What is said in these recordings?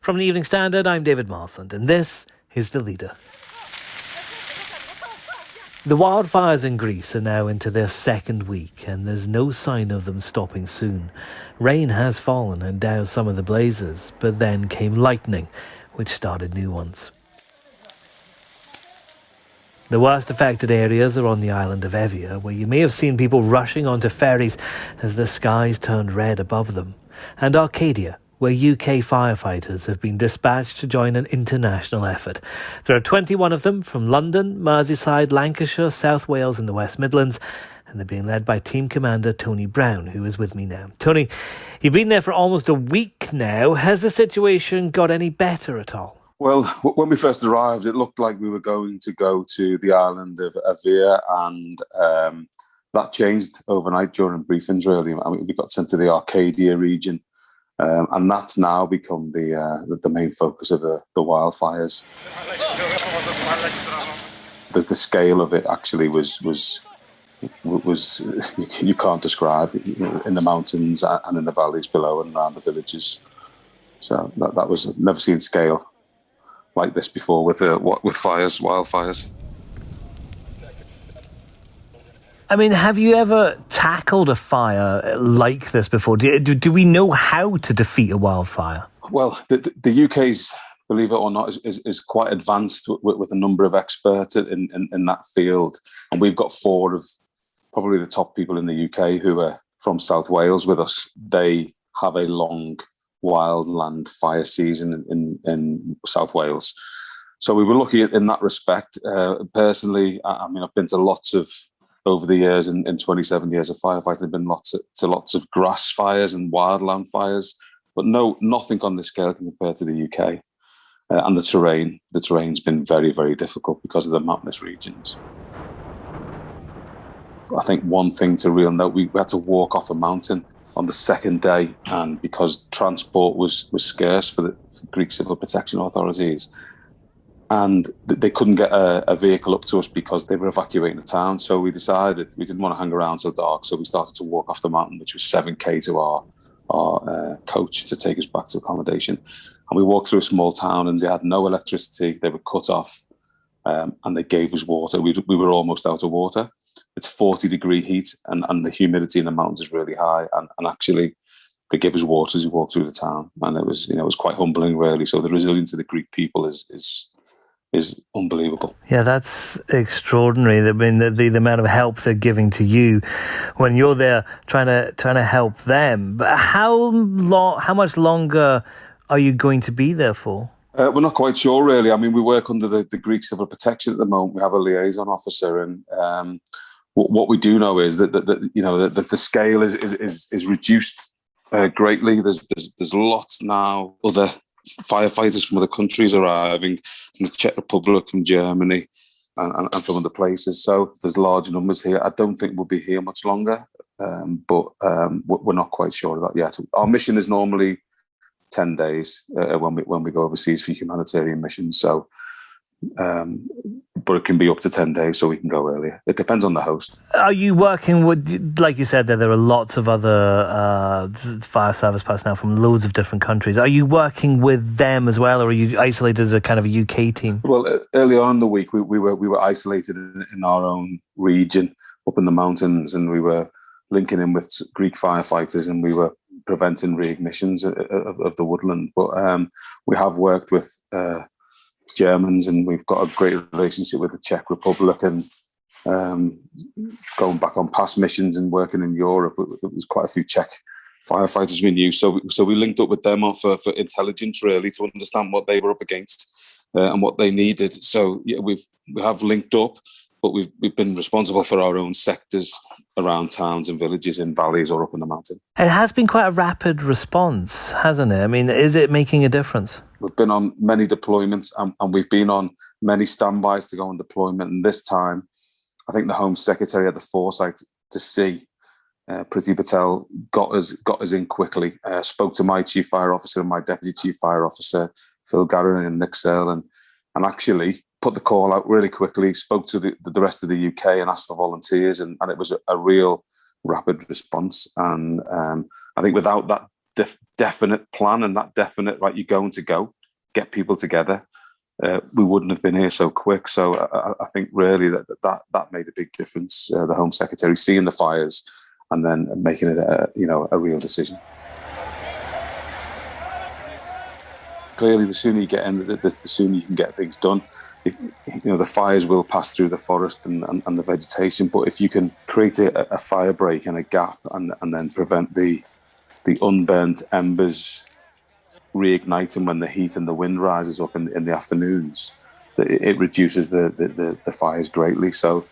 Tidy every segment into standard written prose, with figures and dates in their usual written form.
From the Evening Standard, I'm David Marsland, and this is The Leader. The wildfires in Greece are now into their second week, and there's no sign of them stopping soon. Rain has fallen and doused some of the blazes, but then came lightning, which started new ones. The worst affected areas are on the island of Evia, where you may have seen people rushing onto ferries as the skies turned red above them, and Arcadia, where UK firefighters have been dispatched to join an international effort. There are 21 of them from London, Merseyside, Lancashire, South Wales and the West Midlands, and they're being led by Team Commander Tony Brown, who is with me now. Tony, you've been there for almost a week now. Has the situation got any better at all? Well, when we first arrived, it looked like we were going to go to the island of Evia, and that changed overnight during briefings, really. I mean, we got sent to the Arcadia region, and that's now become the main focus of the wildfires. The scale of it actually was you can't describe in the mountains and in the valleys below and around the villages. So that was never seen scale like this before with wildfires. I mean, have you ever tackled a fire like this before? Do we know how to defeat a wildfire? Well, the UK's, believe it or not, is quite advanced with a number of experts in that field. And we've got 4 of probably the top people in the UK who are from South Wales with us. They have a long wildland fire season in South Wales. So we were lucky in that respect. Personally, I mean, I've been to lots of, over the years, in 27 years of firefighting, I've been to lots of grass fires and wildland fires, but nothing on this scale can compare to the UK. And the terrain's been very, very difficult because of the mountainous regions. I think one thing to real note, we had to walk off a mountain on the second day, and because transport was scarce for the Greek Civil Protection Authorities, and they couldn't get a vehicle up to us because they were evacuating the town. So we decided we didn't want to hang around so dark, so we started to walk off the mountain, which was 7k to our coach to take us back to accommodation. And we walked through a small town, and they had no electricity. They were cut off, and they gave us water. We were almost out of water. It's 40-degree heat, and the humidity in the mountains is really high. And actually, they gave us water as we walked through the town, and it was quite humbling, really. So the resilience of the Greek people is unbelievable. Yeah, that's extraordinary. I mean, the amount of help they're giving to you when you're there trying to help them. But how much longer are you going to be there for? We're not quite sure, really. I mean, we work under the Greek Civil Protection at the moment. We have a liaison officer, and what we do know is that the scale is reduced greatly. There's lots now other firefighters from other countries arriving, from the Czech Republic, from Germany, and from other places. So there's large numbers here. I don't think we'll be here much longer, but we're not quite sure of that yet. Our mission is normally 10 days when we go overseas for humanitarian missions. So, but it can be up to 10 days, so we can go earlier. It depends on the host. Are you working with, like you said, there are lots of other fire service personnel from loads of different countries. Are you working with them as well, or are you isolated as a kind of a UK team? Well, early on in the week, we were isolated in our own region up in the mountains, and we were linking in with Greek firefighters, and we were preventing reignitions of the woodland. But we have worked with Germans, and we've got a great relationship with the Czech Republic, and going back on past missions and working in Europe, there was quite a few Czech firefighters we knew. So we linked up with them for intelligence, really, to understand what they were up against and what they needed. So yeah, we have linked up, but we've been responsible for our own sectors around towns and villages in valleys or up in the mountain. It has been quite a rapid response, hasn't it? I mean, is it making a difference? We've been on many deployments, and we've been on many standbys to go on deployment. And this time, I think the Home Secretary had the foresight to see Priti Patel got us in quickly. Spoke to my Chief Fire Officer and my Deputy Chief Fire Officer, Phil Garron and Nick Searle, and actually put the call out really quickly, spoke to the rest of the UK and asked for volunteers, and it was a real rapid response. And I think without that definite plan and that definite, right, you're going to go, get people together, we wouldn't have been here so quick. So I think really that made a big difference. The Home Secretary seeing the fires and then making it a real decision. Clearly, the sooner you get in, the sooner you can get things done. If the fires will pass through the forest and the vegetation, but if you can create a fire break and a gap, and then prevent the unburnt embers reigniting when the heat and the wind rises up in the afternoons, it reduces the fires greatly. So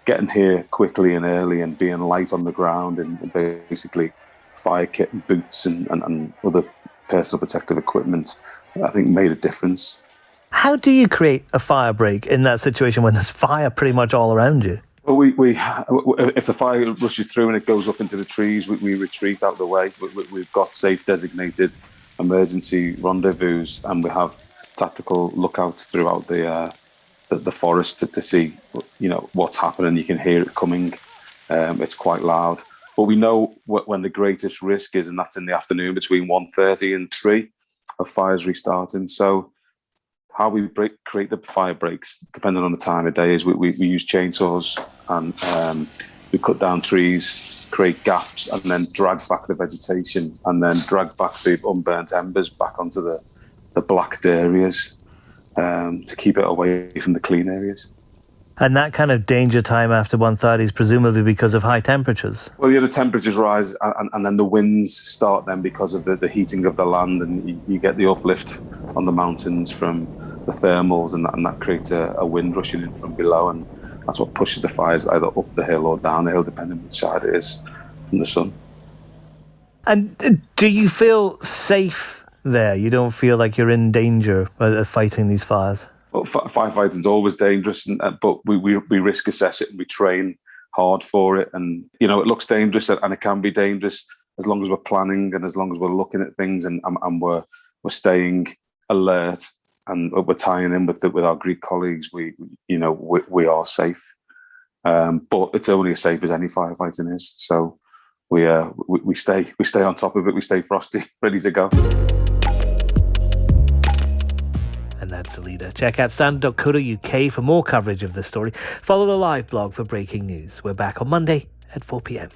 getting here quickly and early and being light on the ground and basically fire kit and boots and other personal protective equipment, I think made a difference. How do you create a fire break in that situation when there's fire pretty much all around you? Well, if the fire rushes through and it goes up into the trees, we retreat out of the way. We've got safe designated emergency rendezvous, and we have tactical lookouts throughout the forest to see what's happening. You can hear it coming. It's quite loud, but we know when the greatest risk is, and that's in the afternoon between 1:30 and 3 of fires restarting. So how we create the fire breaks, depending on the time of day, is we use chainsaws and we cut down trees, create gaps, and then drag back the vegetation, and then drag back the unburnt embers back onto the blacked areas to keep it away from the clean areas. And that kind of danger time after 1:30 is presumably because of high temperatures? Well, the temperatures rise, and then the winds start then because of the heating of the land, and you get the uplift on the mountains from the thermals, and that creates a wind rushing in from below, and that's what pushes the fires either up the hill or down the hill, depending on which side it is from the sun. And do you feel safe there? You don't feel like you're in danger fighting these fires? Well, firefighting is always dangerous, but we risk assess it and we train hard for it. And it looks dangerous, and it can be dangerous as long as we're planning and as long as we're looking at things and we're staying alert and we're tying in with our Greek colleagues. We are safe, but it's only as safe as any firefighting is. So we stay on top of it. We stay frosty, ready to go. And that's the leader. Check out standard.co.uk for more coverage of this story. Follow the live blog for breaking news. We're back on Monday at 4 p.m.